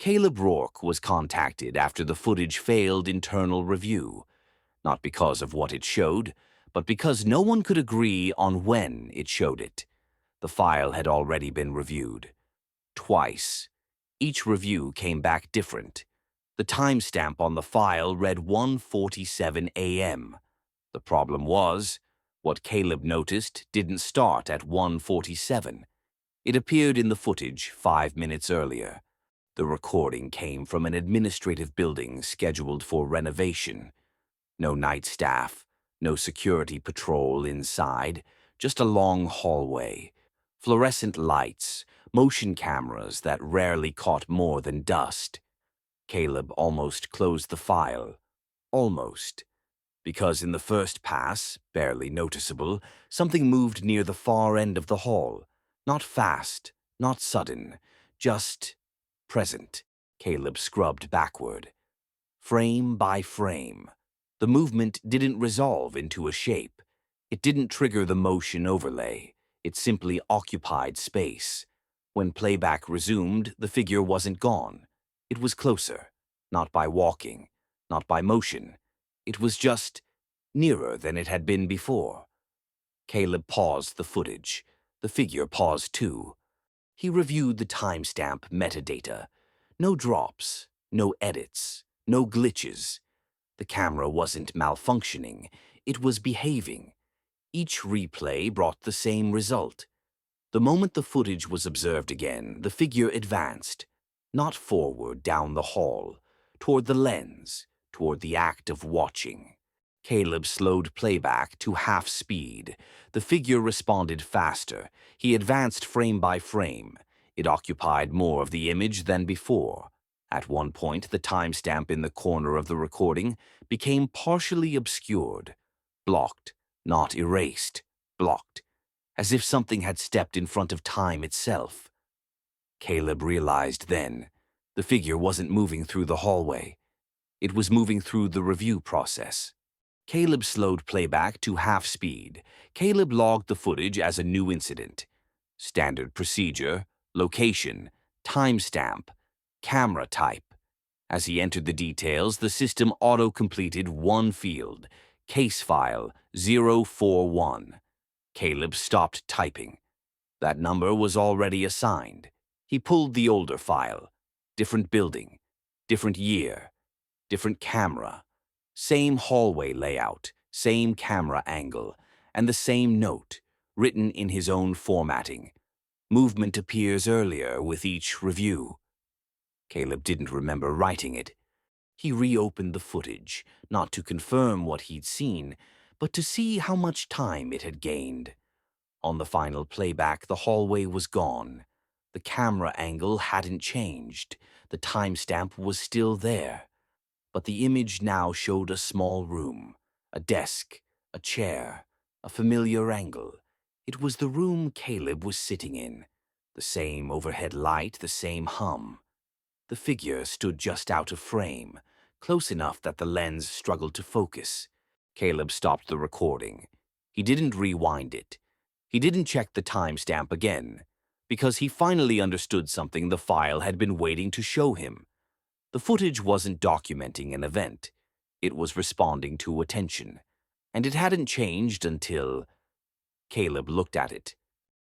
Caleb Rourke was contacted after the footage failed internal review, not because of what it showed, but because no one could agree on when it showed it. The file had already been reviewed. Twice. Each review came back different. The timestamp on the file read 1:47 a.m. The problem was, what Caleb noticed didn't start at 1:47. It appeared in the footage 5 minutes earlier. The recording came from an administrative building scheduled for renovation. No night staff, no security patrol inside, just a long hallway. Fluorescent lights, motion cameras that rarely caught more than dust. Caleb almost closed the file. Almost. Because in the first pass, barely noticeable, something moved near the far end of the hall. Not fast, not sudden, just present. Caleb scrubbed backward. Frame by frame. The movement didn't resolve into a shape. It didn't trigger the motion overlay. It simply occupied space. When playback resumed, the figure wasn't gone. It was closer, not by walking, not by motion. It was just nearer than it had been before. Caleb paused the footage. The figure paused too. He reviewed the timestamp metadata. No drops, no edits, no glitches. The camera wasn't malfunctioning. It was behaving. Each replay brought the same result. The moment the footage was observed again, the figure advanced, not forward down the hall, toward the lens, toward the act of watching. Caleb slowed playback to half speed. The figure responded faster. He advanced frame by frame. It occupied more of the image than before. At one point, the timestamp in the corner of the recording became partially obscured, blocked, not erased, blocked, as if something had stepped in front of time itself. Caleb realized then, the figure wasn't moving through the hallway. It was moving through the review process. Caleb slowed playback to half speed. Caleb logged the footage as a new incident. Standard procedure, location, timestamp, camera type. As he entered the details, the system auto-completed one field, case file 041. Caleb stopped typing. That number was already assigned. He pulled the older file. Different building, different year, different camera. Same hallway layout, same camera angle, and the same note, written in his own formatting. Movement appears earlier with each review. Caleb didn't remember writing it. He reopened the footage, not to confirm what he'd seen, but to see how much time it had gained. On the final playback, the hallway was gone. The camera angle hadn't changed. The timestamp was still there. But the image now showed a small room, a desk, a chair, a familiar angle. It was the room Caleb was sitting in. The same overhead light, the same hum. The figure stood just out of frame, close enough that the lens struggled to focus. Caleb stopped the recording. He didn't rewind it. He didn't check the timestamp again, because he finally understood something the file had been waiting to show him. The footage wasn't documenting an event. It was responding to attention. And it hadn't changed until Caleb looked at it.